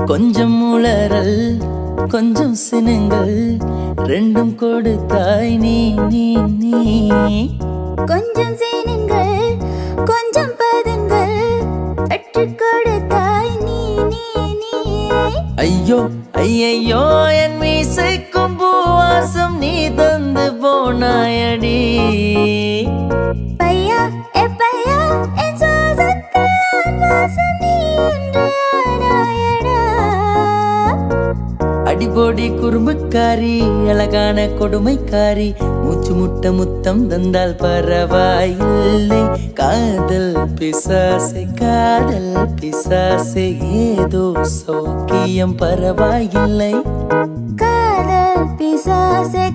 கொஞ்சம் உளறல் கொஞ்சம் சினங்கள் ரெண்டும் கொடுத்தாய் நீ நீ நீ கொஞ்சம் சேனுங்கள் கொஞ்சம் பதங்கள் அற்று கொடுத்தாய் நீ நீ நீ ஐயோ ஐயையோ என் மீசைக்கும் பூவாசம் நீ தந்து போனாயடி பையா ஏ பையா என் சுவாசத்தில் வாசம் நீ ஒன்று ஆனாயடா அடிபோடி குறும்புக்காரி அழகான கொடுமைக்காரி மூச்சு முட்ட முத்தம் தந்தால் பரவாயில்லை காதல் பிசாசை ஏதோ சௌக்கியம் பரவாயில்லை காதல் பிசாசே